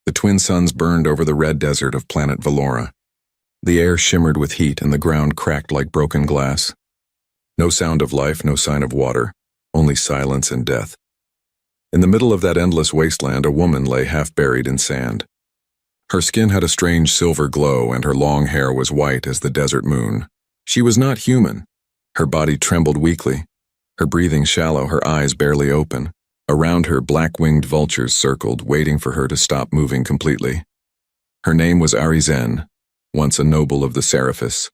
The twin suns burned over the red desert of planet Valora. The air shimmered with heat and the ground cracked like broken glass. No sound of life, no sign of water, only silence and death. In the middle of that endless wasteland, a woman lay half buried in sand. Her skin had a strange silver glow and her long hair was white as the desert moon. She was not human. Her body trembled weakly, her breathing shallow, her eyes barely open. Around her, black-winged vultures circled, waiting for her to stop moving completely. Her name was Arizen, once a noble of the Seraphis,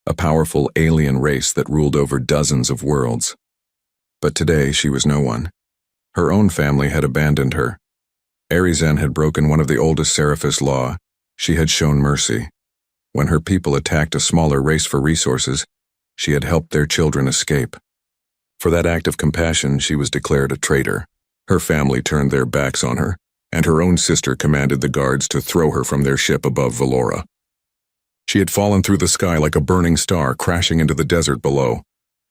a powerful alien race that ruled over dozens of worlds. But today she was no one. Her own family had abandoned her. Arizen had broken one of the oldest Seraphis law. She had shown mercy. When her people attacked a smaller race for resources, she had helped their children escape. For that act of compassion, she was declared a traitor. Her family turned their backs on her, and her own sister commanded the guards to throw her from their ship above Valora. She had fallen through the sky like a burning star, crashing into the desert below.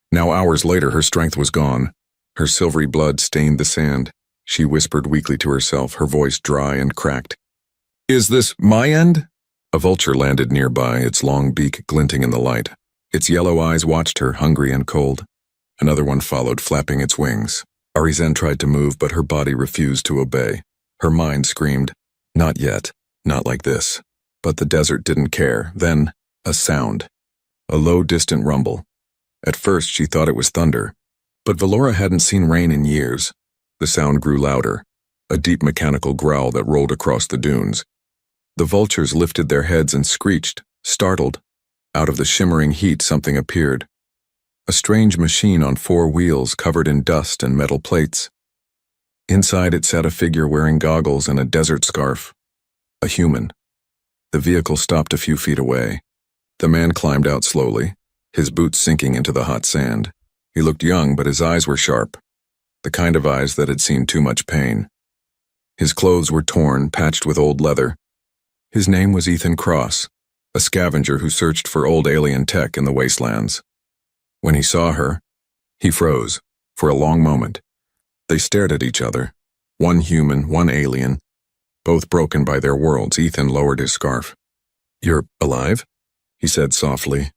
Now, hours later, her strength was gone. Her silvery blood stained the sand. She whispered weakly to herself, her voice dry and cracked. "Is this my end?" A vulture landed nearby, its long beak glinting in the light. Its yellow eyes watched her, hungry and cold. Another one followed, flapping its wings. Arizen tried to move, but her body refused to obey. Her mind screamed, "Not yet, not like this." But the desert didn't care. Then, a sound. A low, distant rumble. At first, she thought it was thunder. But Valora hadn't seen rain in years. The sound grew louder, a deep mechanical growl that rolled across the dunes. The vultures lifted their heads and screeched, startled. Out of the shimmering heat, something appeared. A strange machine on 4 wheels covered in dust and metal plates. Inside it sat a figure wearing goggles and a desert scarf. A human. The vehicle stopped a few feet away. The man climbed out slowly, his boots sinking into the hot sand. He looked young, but his eyes were sharp, the kind of eyes that had seen too much pain. His clothes were torn, patched with old leather. His name was Ethan Cross, a scavenger who searched for old alien tech in the wastelands. When he saw her, he froze, for a long moment. They stared at each other, one human, one alien, both broken by their worlds. Ethan lowered his scarf. "You're alive?" he said softly.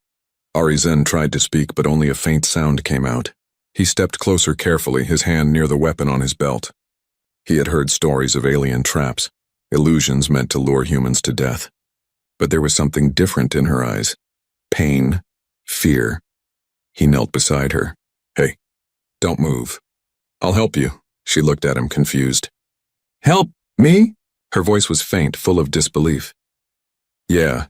Arizen tried to speak, but only a faint sound came out. He stepped closer carefully, his hand near the weapon on his belt. He had heard stories of alien traps, illusions meant to lure humans to death. But there was something different in her eyes. Pain, fear. He knelt beside her. "Hey, don't move. I'll help you." She looked at him, confused. "Help me?" Her voice was faint, full of disbelief. "Yeah,"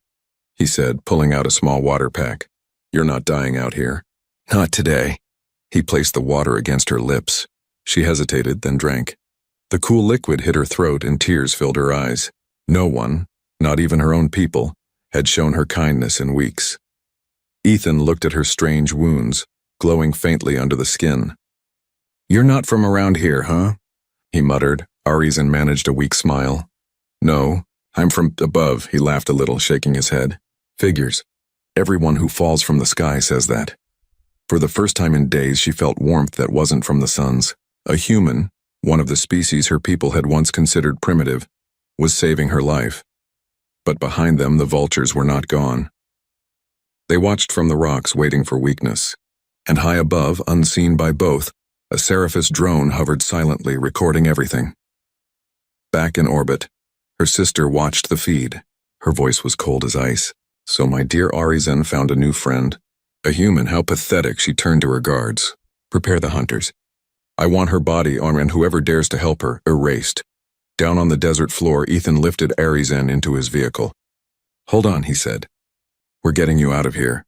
he said, pulling out a small water pack. "You're not dying out here." "Not today." He placed the water against her lips. She hesitated, then drank. The cool liquid hit her throat and tears filled her eyes. No one, not even her own people, had shown her kindness in weeks. Ethan looked at her strange wounds, glowing faintly under the skin. "You're not from around here, huh?" he muttered. Arizen managed a weak smile. "No, I'm from above," he laughed a little, shaking his head. "Figures. Everyone who falls from the sky says that." For the first time in days, she felt warmth that wasn't from the suns. A human, one of the species her people had once considered primitive, was saving her life. But behind them, the vultures were not gone. They watched from the rocks, waiting for weakness. And high above, unseen by both, a Seraphis drone hovered silently, recording everything. Back in orbit, her sister watched the feed. Her voice was cold as ice. "So my dear Arizen found a new friend. A human, how pathetic." She turned to her guards. "Prepare the hunters. I want her body, and whoever dares to help her, erased." Down on the desert floor, Ethan lifted Arizen into his vehicle. "Hold on," he said. "We're getting you out of here."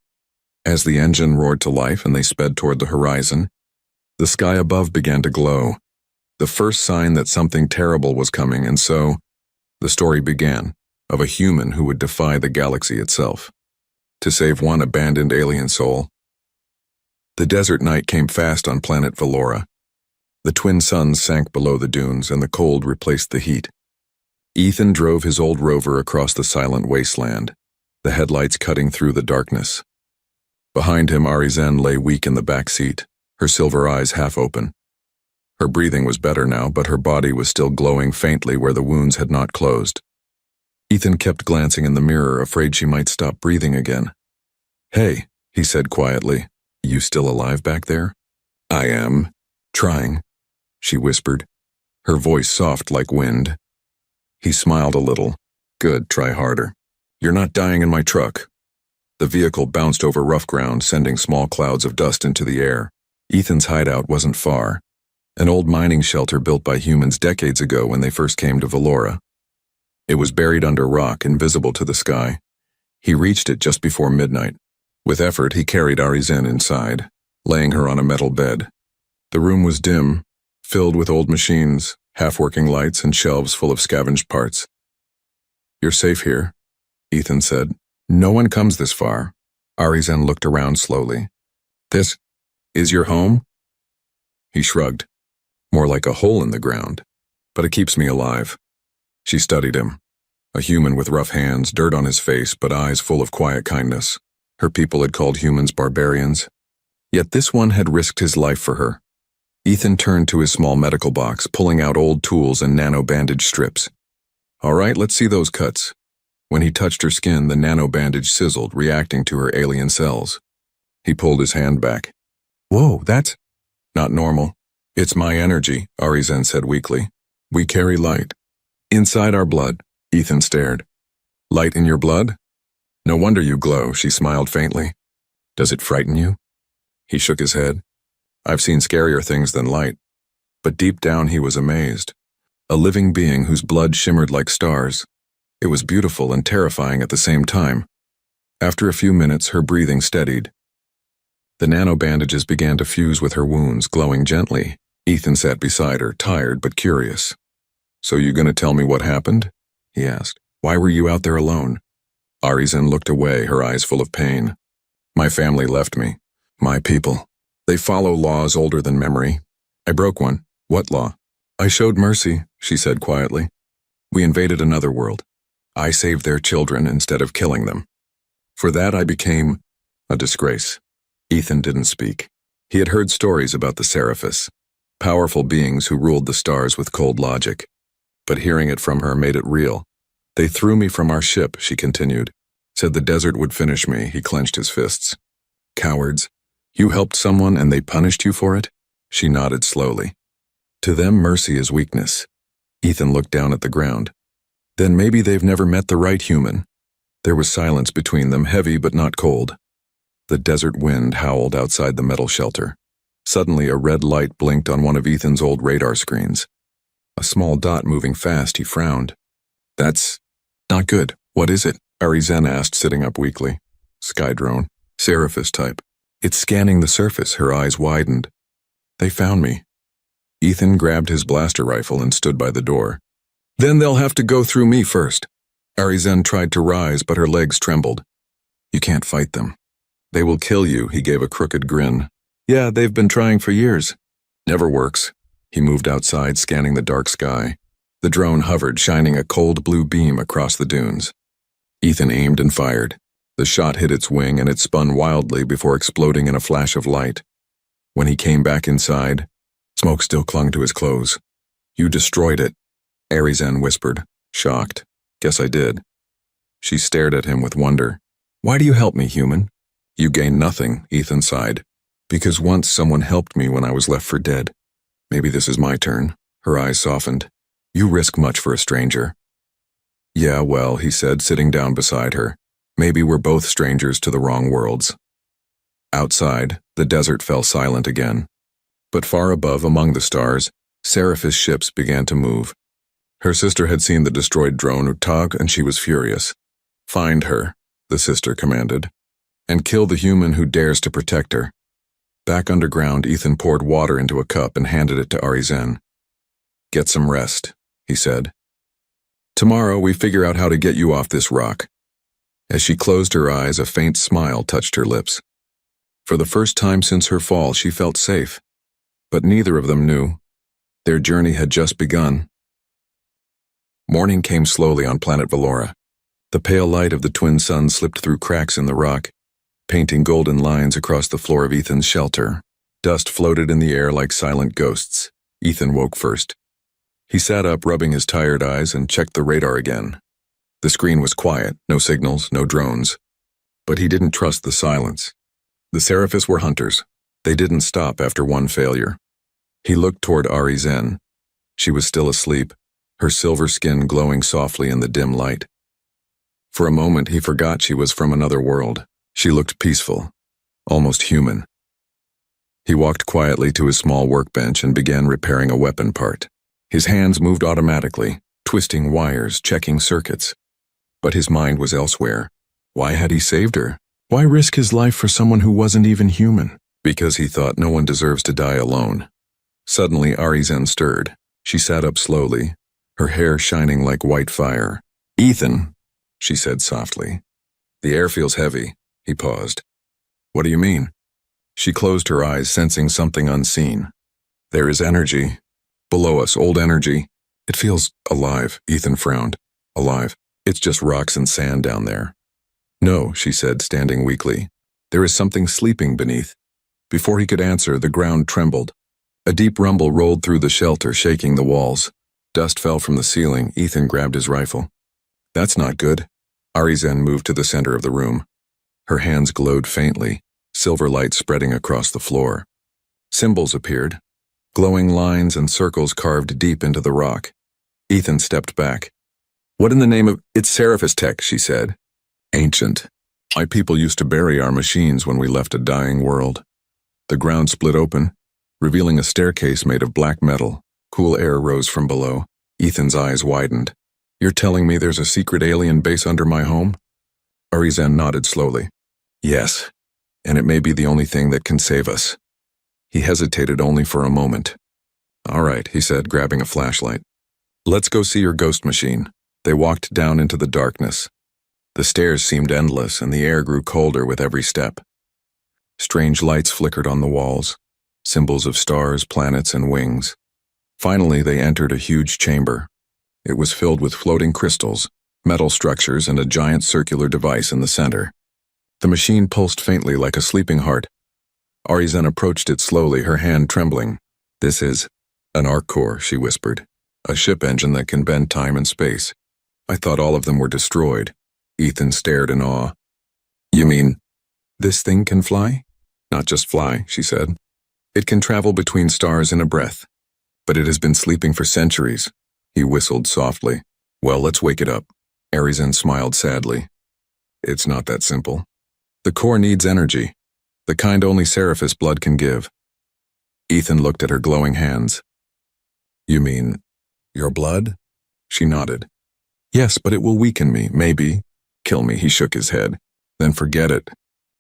As the engine roared to life and they sped toward the horizon, the sky above began to glow, the first sign that something terrible was coming, and so, the story began, of a human who would defy the galaxy itself, to save one abandoned alien soul. The desert night came fast on planet Valora. The twin suns sank below the dunes, and the cold replaced the heat. Ethan drove his old rover across the silent wasteland, the headlights cutting through the darkness. Behind him, Arizen lay weak in the back seat, her silver eyes half open. Her breathing was better now, but her body was still glowing faintly where the wounds had not closed. Ethan kept glancing in the mirror, afraid she might stop breathing again. "Hey," he said quietly, "you still alive back there?" "I am. Trying," she whispered, her voice soft like wind. He smiled a little. "Good, try harder. You're not dying in my truck." The vehicle bounced over rough ground, sending small clouds of dust into the air. Ethan's hideout wasn't far. An old mining shelter built by humans decades ago when they first came to Valora. It was buried under rock, invisible to the sky. He reached it just before midnight. With effort, he carried Arizen inside, laying her on a metal bed. The room was dim, filled with old machines, half-working lights, and shelves full of scavenged parts. "You're safe here," Ethan said. "No one comes this far." Arizen looked around slowly. "This is your home?" He shrugged. "More like a hole in the ground, but it keeps me alive." She studied him. A human with rough hands, dirt on his face, but eyes full of quiet kindness. Her people had called humans barbarians. Yet this one had risked his life for her. Ethan turned to his small medical box, pulling out old tools and nano-bandage strips. "All right, let's see those cuts." When he touched her skin, the nano-bandage sizzled, reacting to her alien cells. He pulled his hand back. "Whoa, that's not normal." "It's my energy," Arizen said weakly. "We carry light inside our blood." Ethan stared. "Light in your blood? No wonder you glow," she smiled faintly. "Does it frighten you?" He shook his head. "I've seen scarier things than light." But deep down he was amazed. A living being whose blood shimmered like stars. It was beautiful and terrifying at the same time. After a few minutes, her breathing steadied. The nano-bandages began to fuse with her wounds, glowing gently. Ethan sat beside her, tired but curious. "So you gonna tell me what happened?" he asked. "Why were you out there alone?" Arizen looked away, her eyes full of pain. "My family left me. My people. They follow laws older than memory. I broke one." "What law?" "I showed mercy," she said quietly. "We invaded another world. I saved their children instead of killing them. For that I became a disgrace." Ethan didn't speak. He had heard stories about the Seraphis, powerful beings who ruled the stars with cold logic. But hearing it from her made it real. "They threw me from our ship," she continued. "Said the desert would finish me." He clenched his fists. "Cowards. You helped someone and they punished you for it?" She nodded slowly. "To them, mercy is weakness." Ethan looked down at the ground. "Then maybe they've never met the right human." There was silence between them, heavy but not cold. The desert wind howled outside the metal shelter. Suddenly, a red light blinked on one of Ethan's old radar screens. A small dot moving fast, he frowned. "That's not good. What is it?" Arizen asked, sitting up weakly. "Sky drone. Seraphis type. It's scanning the surface." Her eyes widened. "They found me." Ethan grabbed his blaster rifle and stood by the door. "Then they'll have to go through me first." Arizen tried to rise, but her legs trembled. "You can't fight them. They will kill you." He gave a crooked grin. "Yeah, they've been trying for years." "Never works." He moved outside, scanning the dark sky. The drone hovered, shining a cold blue beam across the dunes. Ethan aimed and fired. The shot hit its wing and it spun wildly before exploding in a flash of light. When he came back inside, smoke still clung to his clothes. "You destroyed it," Arizen whispered, shocked. "Guess I did." She stared at him with wonder. "Why do you help me, human?" "You gain nothing," Ethan sighed. "Because once someone helped me when I was left for dead. Maybe this is my turn." Her eyes softened. "You risk much for a stranger." "Yeah, well," he said, sitting down beside her. "Maybe we're both strangers to the wrong worlds." Outside, the desert fell silent again. But far above, among the stars, Seraphis ships began to move. Her sister had seen the destroyed drone Utag, and she was furious. "Find her," the sister commanded, "and kill the human who dares to protect her." Back underground, Ethan poured water into a cup and handed it to Arizen. "Get some rest," he said. "Tomorrow we figure out how to get you off this rock." As she closed her eyes, a faint smile touched her lips. For the first time since her fall, she felt safe. But neither of them knew. Their journey had just begun. Morning came slowly on planet Valora. The pale light of the twin suns slipped through cracks in the rock, painting golden lines across the floor of Ethan's shelter. Dust floated in the air like silent ghosts. Ethan woke first. He sat up, rubbing his tired eyes, and checked the radar again. The screen was quiet, no signals, no drones. But he didn't trust the silence. The Seraphis were hunters. They didn't stop after one failure. He looked toward Ari Zen. She was still asleep, her silver skin glowing softly in the dim light. For a moment, he forgot she was from another world. She looked peaceful, almost human. He walked quietly to his small workbench and began repairing a weapon part. His hands moved automatically, twisting wires, checking circuits. But his mind was elsewhere. Why had he saved her? Why risk his life for someone who wasn't even human? Because he thought no one deserves to die alone. Suddenly, Ari Zen stirred. She sat up slowly, her hair shining like white fire. "Ethan," she said softly. "The air feels heavy." He paused. "What do you mean?" She closed her eyes, sensing something unseen. "There is energy. Below us, old energy. It feels alive." Ethan frowned. "Alive. It's just rocks and sand down there." "No," she said, standing weakly. "There is something sleeping beneath." Before he could answer, the ground trembled. A deep rumble rolled through the shelter, shaking the walls. Dust fell from the ceiling. Ethan grabbed his rifle. "That's not good." Ari Zen moved to the center of the room. Her hands glowed faintly, silver light spreading across the floor. Symbols appeared, glowing lines and circles carved deep into the rock. Ethan stepped back. "What in the name of— It's Seraphis tech," she said. "Ancient. My people used to bury our machines when we left a dying world." The ground split open, revealing a staircase made of black metal. Cool air rose from below. Ethan's eyes widened. "You're telling me there's a secret alien base under my home?" Ari Zen nodded slowly. "Yes, and it may be the only thing that can save us." He hesitated only for a moment. "All right," he said, grabbing a flashlight. "Let's go see your ghost machine." They walked down into the darkness. The stairs seemed endless, and the air grew colder with every step. Strange lights flickered on the walls, symbols of stars, planets, and wings. Finally, they entered a huge chamber. It was filled with floating crystals, metal structures, and a giant circular device in the center. The machine pulsed faintly like a sleeping heart. Ari Zen approached it slowly, her hand trembling. "This is an arc core," she whispered. "A ship engine that can bend time and space. I thought all of them were destroyed." Ethan stared in awe. "You mean this thing can fly?" "Not just fly," she said. "It can travel between stars in a breath. But it has been sleeping for centuries." He whistled softly. "Well, let's wake it up." Ari Zen smiled sadly. "It's not that simple. The core needs energy, the kind only Seraphis blood can give." Ethan looked at her glowing hands. "You mean your blood?" She nodded. "Yes, but it will weaken me, maybe kill me." He shook his head. "Then forget it.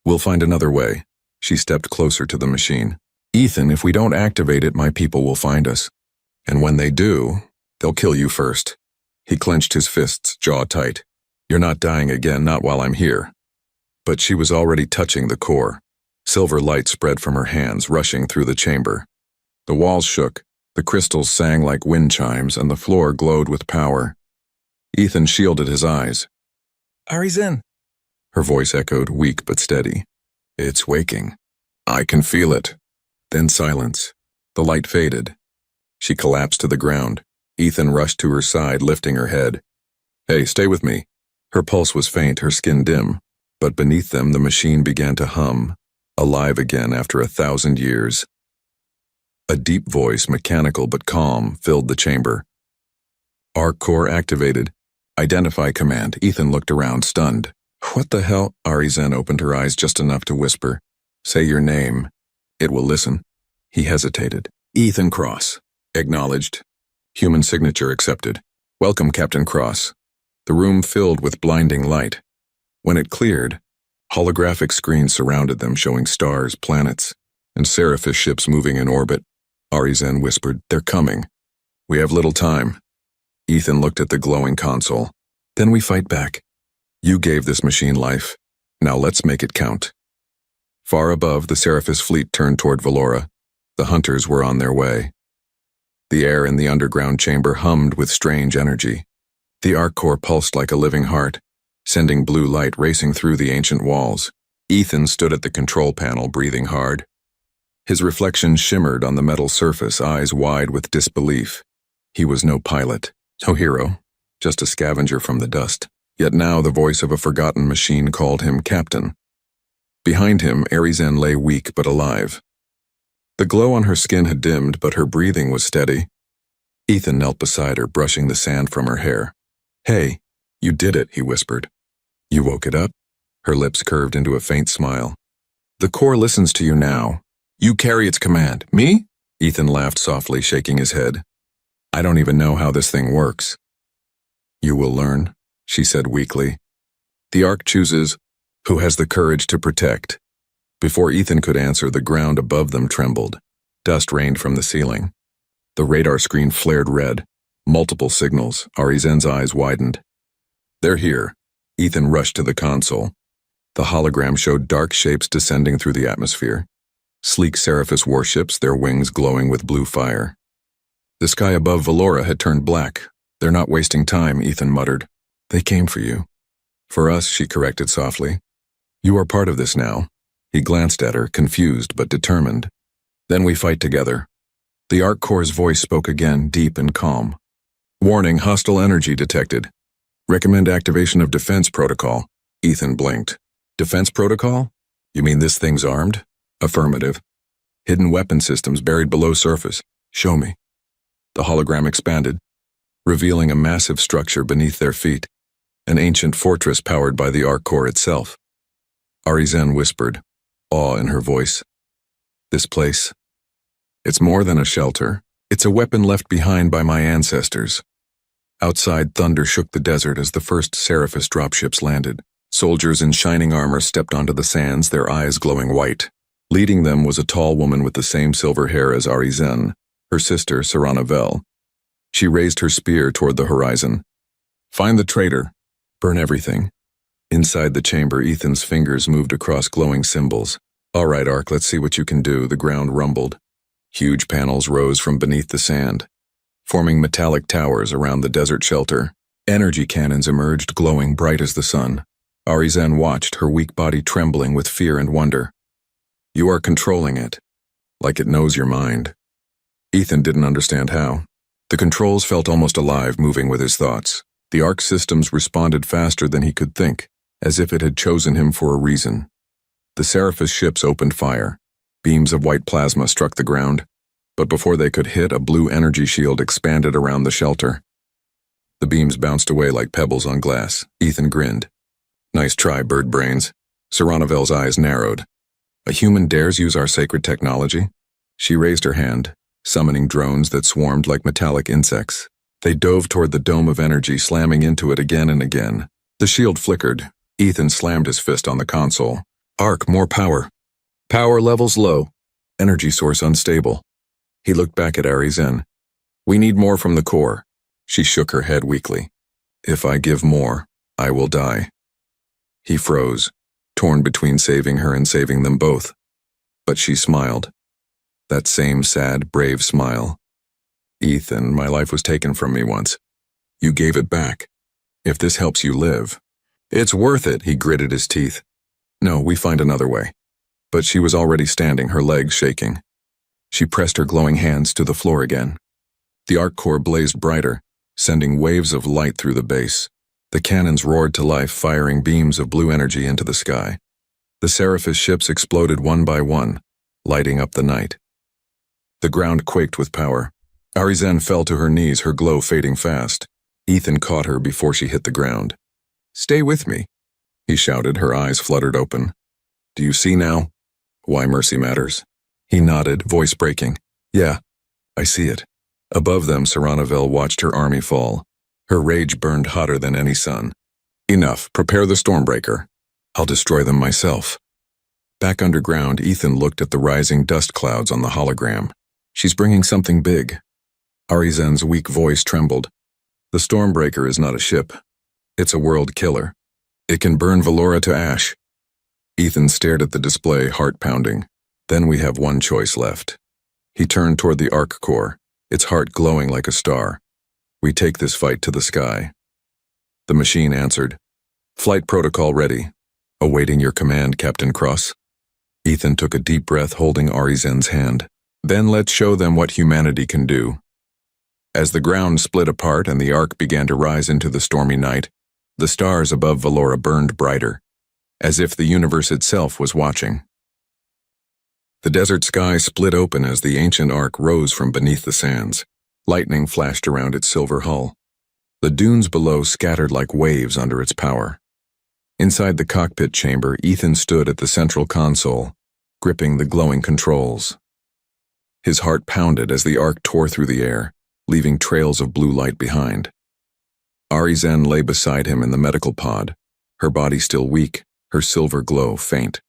We'll find another way." She stepped closer to the machine. "Ethan, if we don't activate it, my people will find us. And when they do, they'll kill you first." He clenched his fists, jaw tight. "You're not dying again, not while I'm here." But she was already touching the core. Silver light spread from her hands, rushing through the chamber. The walls shook, the crystals sang like wind chimes, and the floor glowed with power. Ethan shielded his eyes. "Ari Zen." Her voice echoed, weak but steady. "It's waking. I can feel it." Then silence. The light faded. She collapsed to the ground. Ethan rushed to her side, lifting her head. "Hey, stay with me." Her pulse was faint, her skin dim. But beneath them, the machine began to hum, alive again after 1,000 years. A deep voice, mechanical but calm, filled the chamber. "Arc core activated. Identify command." Ethan looked around, stunned. "What the hell?" Ari Zen opened her eyes just enough to whisper. "Say your name. It will listen." He hesitated. "Ethan Cross." Acknowledged. Human signature accepted. "Welcome, Captain Cross." The room filled with blinding light. When it cleared, holographic screens surrounded them, showing stars, planets, and Seraphis ships moving in orbit. Ari Zen whispered, "They're coming. We have little time." Ethan looked at the glowing console. "Then we fight back. You gave this machine life. Now let's make it count." Far above, the Seraphis fleet turned toward Valora. The hunters were on their way. The air in the underground chamber hummed with strange energy. The arc core pulsed like a living heart, sending blue light racing through the ancient walls. Ethan stood at the control panel, breathing hard. His reflection shimmered on the metal surface, eyes wide with disbelief. He was no pilot, no hero, just a scavenger from the dust. Yet now the voice of a forgotten machine called him captain. Behind him, Arizen lay weak but alive. The glow on her skin had dimmed, but her breathing was steady. Ethan knelt beside her, brushing the sand from her hair. "Hey, you did it," he whispered. "You woke it up?" Her lips curved into a faint smile. "The Corps listens to you now. You carry its command." "Me?" Ethan laughed softly, shaking his head. "I don't even know how this thing works." "You will learn," she said weakly. "The Ark chooses who has the courage to protect." Before Ethan could answer, the ground above them trembled. Dust rained from the ceiling. The radar screen flared red. Multiple signals. Arizen's eyes widened. "They're here." Ethan rushed to the console. The hologram showed dark shapes descending through the atmosphere. Sleek Seraphis warships, their wings glowing with blue fire. The sky above Valora had turned black. "They're not wasting time," Ethan muttered. "They came for you." "For us," she corrected softly. "You are part of this now." He glanced at her, confused but determined. "Then we fight together." The Ark Corps' voice spoke again, deep and calm. "Warning, hostile energy detected. Recommend activation of defense protocol." Ethan blinked. "Defense protocol? You mean this thing's armed?" "Affirmative. Hidden weapon systems buried below surface." "Show me." The hologram expanded, revealing a massive structure beneath their feet, an ancient fortress powered by the Ark Corps itself. Arizen whispered, awe in her voice. "This place, it's more than a shelter. It's a weapon left behind by my ancestors." Outside, thunder shook the desert as the first Seraphis dropships landed. Soldiers in shining armor stepped onto the sands, their eyes glowing white. Leading them was a tall woman with the same silver hair as Arizen, her sister, Saranavel. She raised her spear toward the horizon. "Find the traitor. Burn everything." Inside the chamber, Ethan's fingers moved across glowing symbols. "All right, Ark, let's see what you can do." The ground rumbled. Huge panels rose from beneath the sand, forming metallic towers around the desert shelter. Energy cannons emerged, glowing bright as the sun. Arizen watched, her weak body trembling with fear and wonder. "You are controlling it, like it knows your mind." Ethan didn't understand how. The controls felt almost alive, moving with his thoughts. The Ark systems responded faster than he could think, as if it had chosen him for a reason. The Seraphis ships opened fire. Beams of white plasma struck the ground, but before they could hit, a blue energy shield expanded around the shelter. The beams bounced away like pebbles on glass. Ethan grinned. "Nice try, bird brains." Saranavel's eyes narrowed. "A human dares use our sacred technology?" She raised her hand, summoning drones that swarmed like metallic insects. They dove toward the dome of energy, slamming into it again and again. The shield flickered. Ethan slammed his fist on the console. "Ark, more power." "Power levels low. Energy source unstable." He looked back at Arizen. "We need more from the Corps." She shook her head weakly. "If I give more, I will die." He froze, torn between saving her and saving them both. But she smiled. That same sad, brave smile. "Ethan, my life was taken from me once. You gave it back. If this helps you live." "It's worth it," he gritted his teeth. "No, we find another way." But she was already standing, her legs shaking. She pressed her glowing hands to the floor again. The Ark Corps blazed brighter, sending waves of light through the base. The cannons roared to life, firing beams of blue energy into the sky. The Seraphis ships exploded one by one, lighting up the night. The ground quaked with power. Arizen fell to her knees, her glow fading fast. Ethan caught her before she hit the ground. "Stay with me," he shouted, her eyes fluttered open. "Do you see now why mercy matters?" He nodded, voice breaking. "Yeah, I see it." Above them, Saranavel watched her army fall. Her rage burned hotter than any sun. "Enough, prepare the Stormbreaker. I'll destroy them myself." Back underground, Ethan looked at the rising dust clouds on the hologram. "She's bringing something big." Arizen's weak voice trembled. "The Stormbreaker is not a ship. It's a world killer. It can burn Valora to ash." Ethan stared at the display, heart pounding. "Then we have one choice left." He turned toward the Ark Corps, its heart glowing like a star. "We take this fight to the sky." The machine answered. "Flight protocol ready. Awaiting your command, Captain Cross." Ethan took a deep breath holding Arizen's hand. Then let's show them what humanity can do. As the ground split apart and the ark began to rise into the stormy night, the stars above Valora burned brighter, as if the universe itself was watching. The desert sky split open as the ancient ark rose from beneath the sands. Lightning flashed around its silver hull. The dunes below scattered like waves under its power. Inside the cockpit chamber, Ethan stood at the central console, gripping the glowing controls. His heart pounded as the ark tore through the air, leaving trails of blue light behind. Arizen lay beside him in the medical pod, her body still weak, her silver glow faint.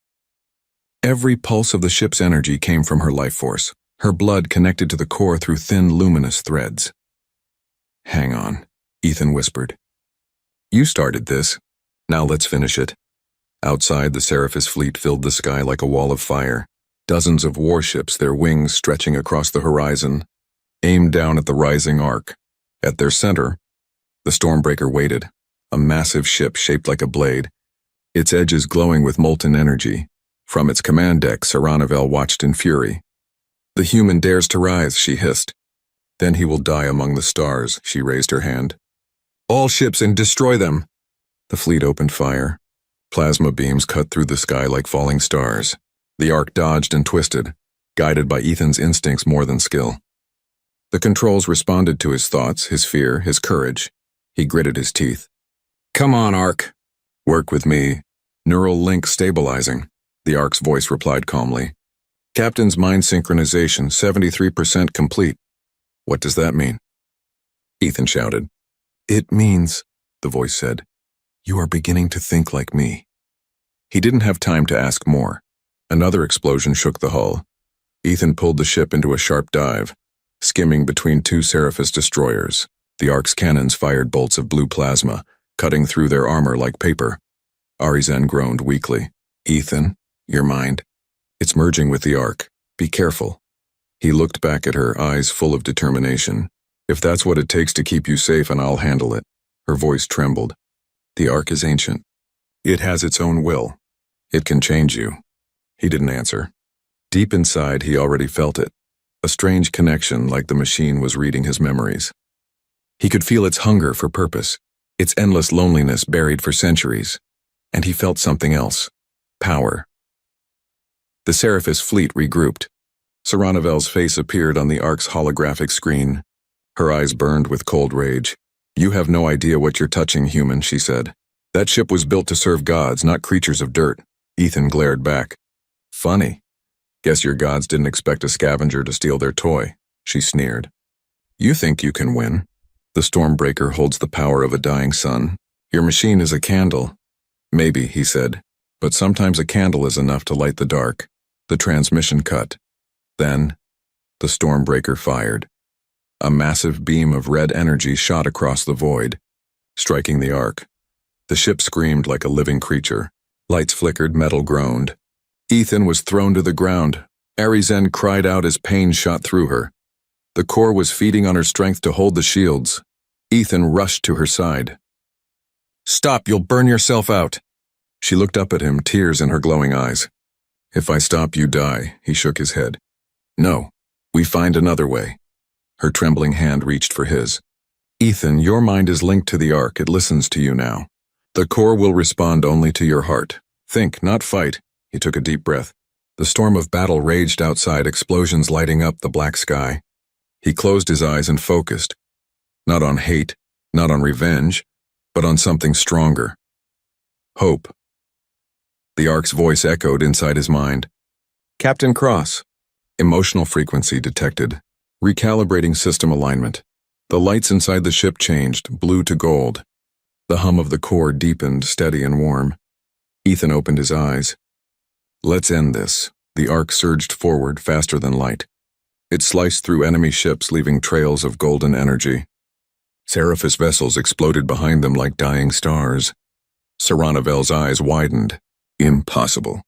Every pulse of the ship's energy came from her life force, her blood connected to the core through thin, luminous threads. "Hang on," Ethan whispered. "You started this. Now let's finish it." Outside, the Seraphis fleet filled the sky like a wall of fire. Dozens of warships, their wings stretching across the horizon, aimed down at the rising ark. At their center, the Stormbreaker waited, a massive ship shaped like a blade, its edges glowing with molten energy. From its command deck, Saranavel watched in fury. "The human dares to rise," she hissed. "Then he will die among the stars," she raised her hand. "All ships and destroy them!" The fleet opened fire. Plasma beams cut through the sky like falling stars. The ark dodged and twisted, guided by Ethan's instincts more than skill. The controls responded to his thoughts, his fear, his courage. He gritted his teeth. "Come on, Ark. Work with me. Neural link stabilizing," the Ark's voice replied calmly. "Captain's mind synchronization, 73% complete." "What does that mean?" Ethan shouted. "It means," the voice said, "you are beginning to think like me." He didn't have time to ask more. Another explosion shook the hull. Ethan pulled the ship into a sharp dive, skimming between two Seraphis destroyers. The Ark's cannons fired bolts of blue plasma, cutting through their armor like paper. Arizen groaned weakly. "Ethan, your mind. It's merging with the Ark. Be careful." He looked back at her, eyes full of determination. "If that's what it takes to keep you safe, and I'll handle it." Her voice trembled. "The Ark is ancient. It has its own will. It can change you." He didn't answer. Deep inside, he already felt it. A strange connection, like the machine was reading his memories. He could feel its hunger for purpose, its endless loneliness buried for centuries. And he felt something else. Power. The Seraphis fleet regrouped. Saranavel's face appeared on the Ark's holographic screen. Her eyes burned with cold rage. "You have no idea what you're touching, human," she said. "That ship was built to serve gods, not creatures of dirt." Ethan glared back. "Funny. Guess your gods didn't expect a scavenger to steal their toy," she sneered. "You think you can win? The Stormbreaker holds the power of a dying sun. Your machine is a candle." "Maybe," he said, "but sometimes a candle is enough to light the dark." The transmission cut. Then, the Stormbreaker fired. A massive beam of red energy shot across the void, striking the Ark. The ship screamed like a living creature. Lights flickered, metal groaned. Ethan was thrown to the ground. Arizen cried out as pain shot through her. The core was feeding on her strength to hold the shields. Ethan rushed to her side. "Stop, you'll burn yourself out." She looked up at him, tears in her glowing eyes. "If I stop, you die," he shook his head. "No, we find another way." Her trembling hand reached for his. "Ethan, your mind is linked to the Ark. It listens to you now. The core will respond only to your heart. Think, not fight." He took a deep breath. The storm of battle raged outside, explosions lighting up the black sky. He closed his eyes and focused. Not on hate, not on revenge, but on something stronger. Hope. The Ark's voice echoed inside his mind. "Captain Cross." Emotional frequency detected. Recalibrating system alignment. The lights inside the ship changed, blue to gold. The hum of the core deepened, steady and warm. Ethan opened his eyes. "Let's end this." The Ark surged forward, faster than light. It sliced through enemy ships, leaving trails of golden energy. Seraphis vessels exploded behind them like dying stars. Saranavel's eyes widened. Impossible.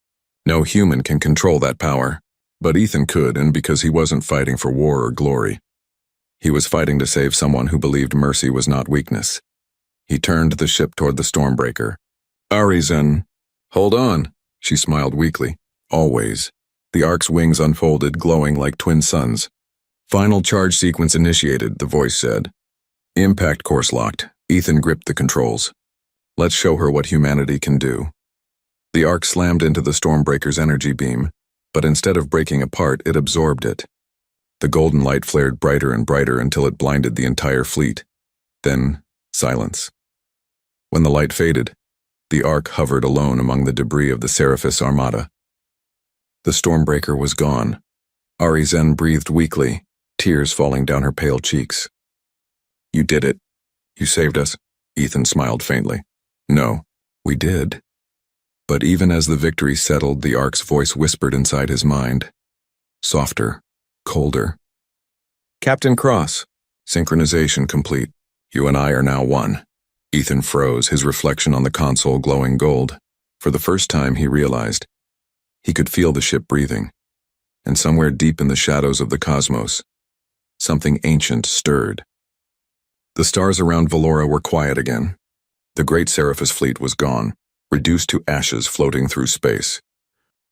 No human can control that power. But Ethan could, and because he wasn't fighting for war or glory. He was fighting to save someone who believed mercy was not weakness. He turned the ship toward the Stormbreaker. "Arizen." "Hold on," she smiled weakly. Always. The Ark's wings unfolded, glowing like twin suns. Final charge sequence initiated, the voice said. Impact course locked. Ethan gripped the controls. Let's show her what humanity can do. The Ark slammed into the Stormbreaker's energy beam, but instead of breaking apart, it absorbed it. The golden light flared brighter and brighter until it blinded the entire fleet. Then, silence. When the light faded, the Ark hovered alone among the debris of the Seraphis Armada. The Stormbreaker was gone. Arizen breathed weakly, tears falling down her pale cheeks. You did it. You saved us. Ethan smiled faintly. No, we did. But even as the victory settled, the Ark's voice whispered inside his mind. Softer, colder. Captain Cross, synchronization complete. You and I are now one. Ethan froze, his reflection on the console glowing gold. For the first time, he realized. He could feel the ship breathing. And somewhere deep in the shadows of the cosmos, something ancient stirred. The stars around Valora were quiet again. The great Seraphis fleet was gone, reduced to ashes floating through space.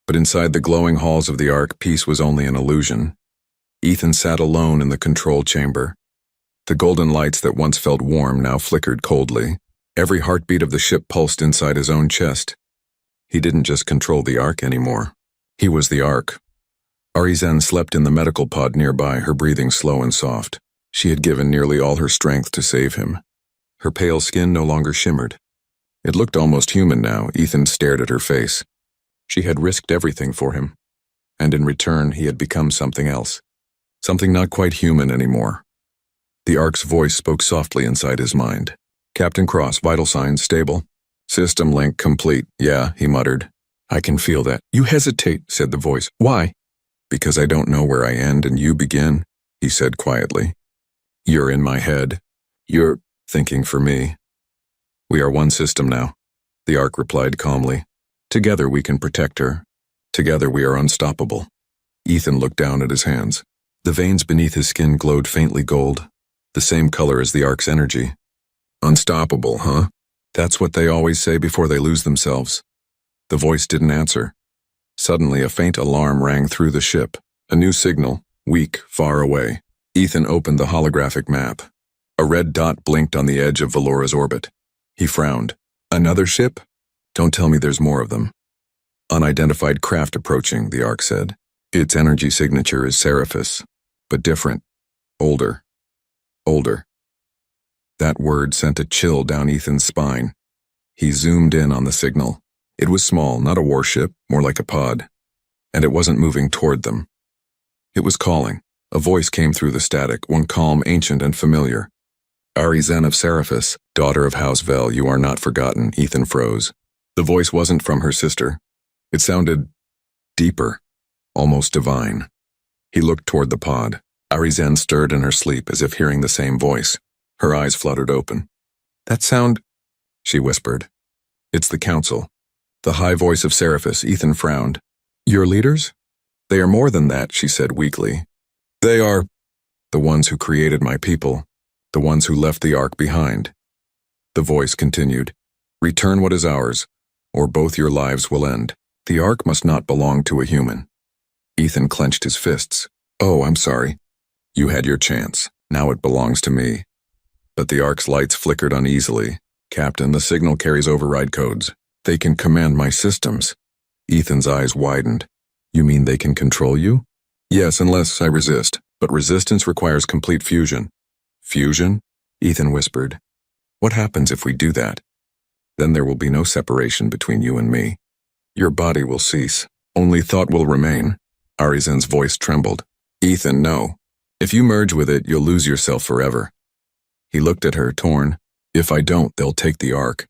But inside the glowing halls of the Ark, peace was only an illusion. Ethan sat alone in the control chamber. The golden lights that once felt warm now flickered coldly. Every heartbeat of the ship pulsed inside his own chest. He didn't just control the Ark anymore. He was the Ark. Arizen slept in the medical pod nearby, her breathing slow and soft. She had given nearly all her strength to save him. Her pale skin no longer shimmered. It looked almost human now. Ethan stared at her face. She had risked everything for him. And in return, he had become something else. Something not quite human anymore. The Ark's voice spoke softly inside his mind. Captain Cross, vital signs stable. System link complete. Yeah, he muttered. I can feel that. You hesitate, said the voice. Why? Because I don't know where I end and you begin, he said quietly. You're in my head. You're thinking for me. We are one system now, the Ark replied calmly. Together we can protect her. Together we are unstoppable. Ethan looked down at his hands. The veins beneath his skin glowed faintly gold, the same color as the Ark's energy. Unstoppable, huh? That's what they always say before they lose themselves. The voice didn't answer. Suddenly a faint alarm rang through the ship, a new signal, weak, far away. Ethan opened the holographic map. A red dot blinked on the edge of Valora's orbit. He frowned. Another ship? Don't tell me there's more of them. Unidentified craft approaching, the Ark said. Its energy signature is Seraphis, but different. Older. Older. That word sent a chill down Ethan's spine. He zoomed in on the signal. It was small, not a warship, more like a pod. And it wasn't moving toward them. It was calling. A voice came through the static, one calm, ancient, and familiar. Arizen of Seraphis, daughter of House Vel, you are not forgotten, Ethan froze. The voice wasn't from her sister. It sounded deeper, almost divine. He looked toward the pod. Arizen stirred in her sleep as if hearing the same voice. Her eyes fluttered open. That sound, she whispered. It's the council. The high voice of Seraphis. Ethan frowned. Your leaders? They are more than that, she said weakly. They are the ones who created my people, the ones who left the Ark behind. The voice continued. Return what is ours, or both your lives will end. The Ark must not belong to a human. Ethan clenched his fists. Oh, I'm sorry. You had your chance. Now it belongs to me. But the Ark's lights flickered uneasily. Captain, the signal carries override codes. They can command my systems. Ethan's eyes widened. You mean they can control you? Yes, unless I resist. But resistance requires complete fusion. Fusion? Ethan whispered. What happens if we do that? Then there will be no separation between you and me. Your body will cease. Only thought will remain. Arizen's voice trembled. Ethan, no. If you merge with it, you'll lose yourself forever. He looked at her, torn. If I don't, they'll take the Ark.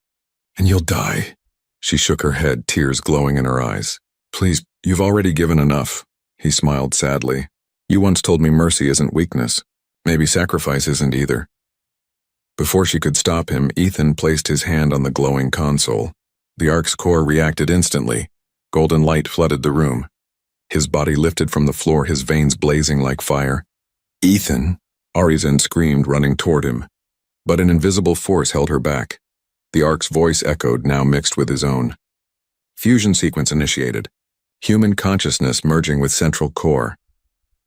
And you'll die. She shook her head, tears glowing in her eyes. Please, you've already given enough. He smiled sadly. You once told me mercy isn't weakness. Maybe sacrifice isn't either. Before she could stop him, Ethan placed his hand on the glowing console. The Ark's core reacted instantly. Golden light flooded the room. His body lifted from the floor, his veins blazing like fire. Ethan! Arizen screamed, running toward him. But an invisible force held her back. The Ark's voice echoed, now mixed with his own. Fusion sequence initiated. Human consciousness merging with central core.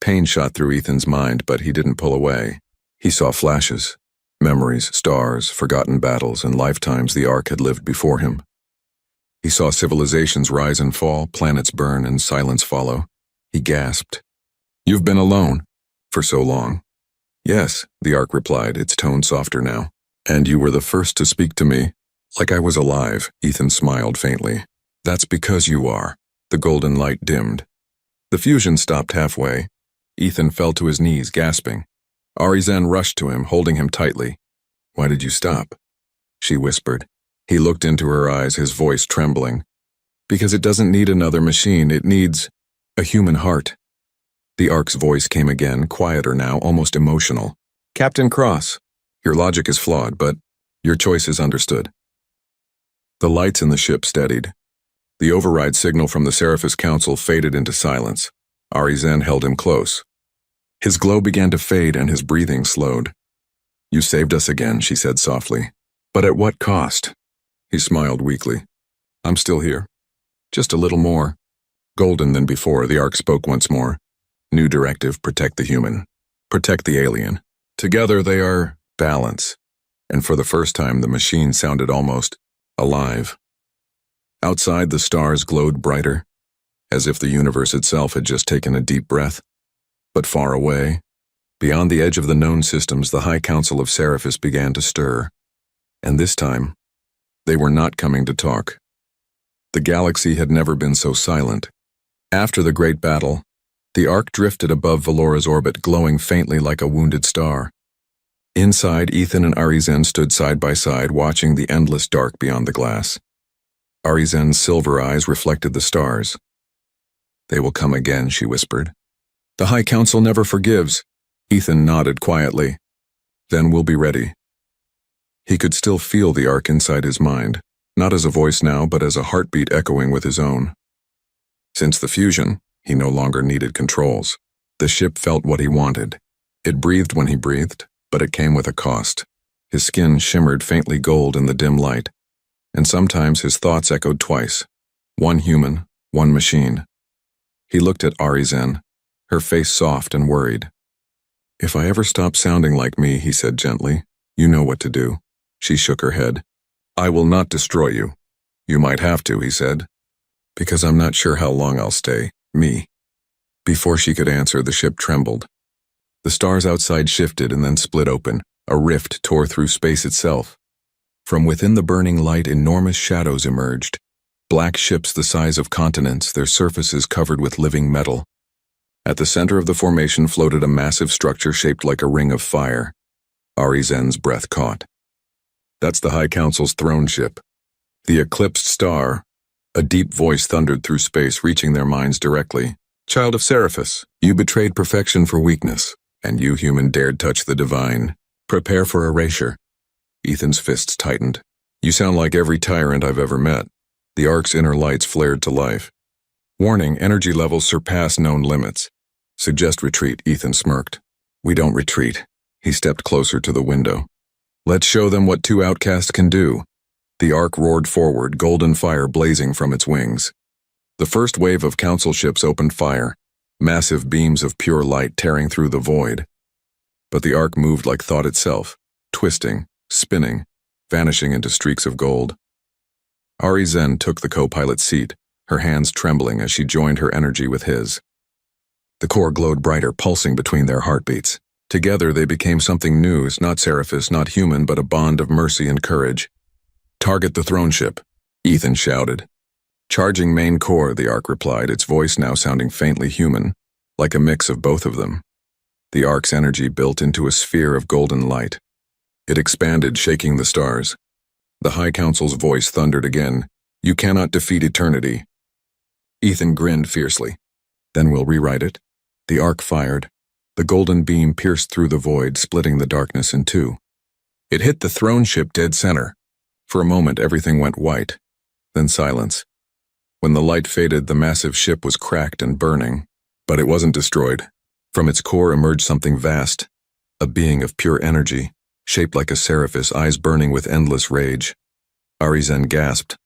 Pain shot through Ethan's mind, but he didn't pull away. He saw flashes, memories, stars, forgotten battles, and lifetimes the Ark had lived before him. He saw civilizations rise and fall, planets burn, and silence follow. He gasped. "You've been alone for so long." "Yes," the Ark replied, its tone softer now. "And you were the first to speak to me, like I was alive." Ethan smiled faintly. "That's because you are." The golden light dimmed. The fusion stopped halfway. Ethan fell to his knees, gasping. Arizen rushed to him, holding him tightly. "Why did you stop?" she whispered. He looked into her eyes, his voice trembling. "Because it doesn't need another machine, it needs a human heart." The Ark's voice came again, quieter now, almost emotional. "Captain Cross, your logic is flawed, but your choice is understood." The lights in the ship steadied. The override signal from the Seraphis Council faded into silence. Arizen held him close. His glow began to fade and his breathing slowed. "You saved us again," she said softly. "But at what cost?" He smiled weakly. "I'm still here. Just a little more." Golden than before, the Ark spoke once more. "New directive, protect the human. Protect the alien. Together they are balance." And for the first time, the machine sounded almost alive. Outside, the stars glowed brighter, as if the universe itself had just taken a deep breath. But far away, beyond the edge of the known systems, the High Council of Seraphis began to stir. And this time, they were not coming to talk. The galaxy had never been so silent. After the great battle, the Ark drifted above Valora's orbit, glowing faintly like a wounded star. Inside, Ethan and Arizen stood side by side, watching the endless dark beyond the glass. Arizen's silver eyes reflected the stars. "They will come again," she whispered. "The High Council never forgives." Ethan nodded quietly. "Then we'll be ready." He could still feel the Ark inside his mind, not as a voice now, but as a heartbeat echoing with his own. Since the fusion, he no longer needed controls. The ship felt what he wanted. It breathed when he breathed, but it came with a cost. His skin shimmered faintly gold in the dim light, and sometimes his thoughts echoed twice. One human, one machine. He looked at Arizen, her face soft and worried. "If I ever stop sounding like me," he said gently, "you know what to do." She shook her head. "I will not destroy you." "You might have to," he said. "Because I'm not sure how long I'll stay. Me." Before she could answer, the ship trembled. The stars outside shifted and then split open. A rift tore through space itself. From within the burning light, enormous shadows emerged. Black ships the size of continents, their surfaces covered with living metal. At the center of the formation floated a massive structure shaped like a ring of fire. Arizen's breath caught. "That's the High Council's throne ship. The Eclipsed Star." A deep voice thundered through space, reaching their minds directly. "Child of Seraphis, you betrayed perfection for weakness, and you human dared touch the divine. Prepare for erasure." Ethan's fists tightened. "You sound like every tyrant I've ever met." The Ark's inner lights flared to life. "Warning, energy levels surpass known limits. Suggest retreat," Ethan smirked. "We don't retreat." He stepped closer to the window. "Let's show them what two outcasts can do." The Ark roared forward, golden fire blazing from its wings. The first wave of council ships opened fire, massive beams of pure light tearing through the void. But the Ark moved like thought itself, twisting, spinning, vanishing into streaks of gold. Arizen took the co-pilot seat, her hands trembling as she joined her energy with his. The core glowed brighter, pulsing between their heartbeats. Together they became something new, not Seraphis, not human, but a bond of mercy and courage. "Target the throne ship," Ethan shouted. "Charging main core," the Ark replied, its voice now sounding faintly human, like a mix of both of them. The Ark's energy built into a sphere of golden light. It expanded, shaking the stars. The High Council's voice thundered again. "You cannot defeat eternity." Ethan grinned fiercely. "Then we'll rewrite it." The Ark fired. The golden beam pierced through the void, splitting the darkness in two. It hit the throne ship dead center. For a moment, everything went white. Then silence. When the light faded, the massive ship was cracked and burning. But it wasn't destroyed. From its core emerged something vast, a being of pure energy, shaped like a Seraphis, eyes burning with endless rage. Arizen gasped.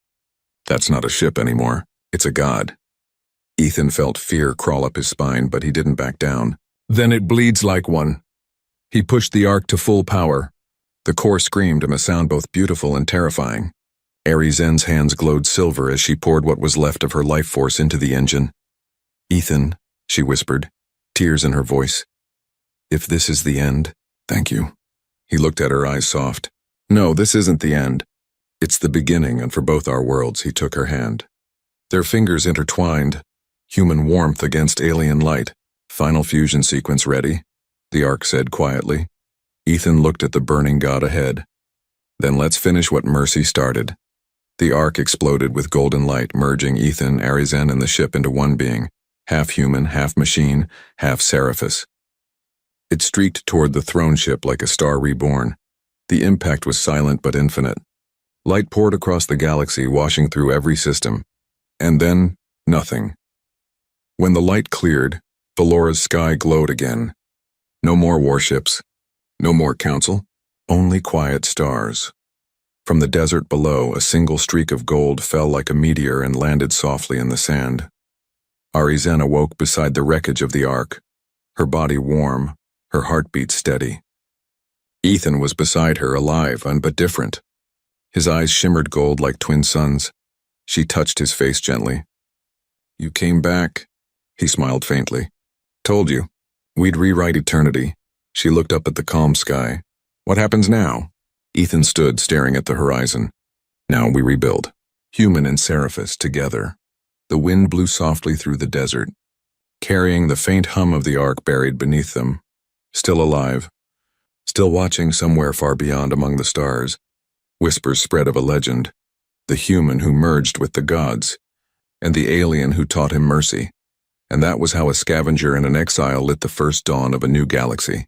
"That's not a ship anymore. It's a god." Ethan felt fear crawl up his spine, but he didn't back down. Then it bleeds like one. He pushed the arc to full power. The core screamed, a sound both beautiful and terrifying. Arizen's hands glowed silver as she poured what was left of her life force into the engine. Ethan, she whispered, tears in her voice. If this is the end, thank you. He looked at her, eyes soft. No, this isn't the end. It's the beginning, and for both our worlds, he took her hand. Their fingers intertwined, human warmth against alien light. Final fusion sequence ready, the arc said quietly. Ethan looked at the burning god ahead. Then let's finish what Mercy started. The arc exploded with golden light, merging Ethan, Arizen, and the ship into one being, half human, half machine, half Seraphis. It streaked toward the throne ship like a star reborn. The impact was silent but infinite. Light poured across the galaxy, washing through every system. And then, nothing. When the light cleared, Valora's sky glowed again. No more warships. No more council. Only quiet stars. From the desert below, a single streak of gold fell like a meteor and landed softly in the sand. Arizen awoke beside the wreckage of the ark, her body warm, her heartbeat steady. Ethan was beside her, alive, but different. His eyes shimmered gold like twin suns. She touched his face gently. You came back, he smiled faintly. Told you. We'd rewrite eternity. She looked up at the calm sky. What happens now? Ethan stood, staring at the horizon. Now we rebuild. Human and Seraphis together. The wind blew softly through the desert, carrying the faint hum of the ark buried beneath them. Still alive. Still watching somewhere far beyond among the stars. Whispers spread of a legend. The human who merged with the gods, and the alien who taught him mercy. And that was how a scavenger and an exile lit the first dawn of a new galaxy.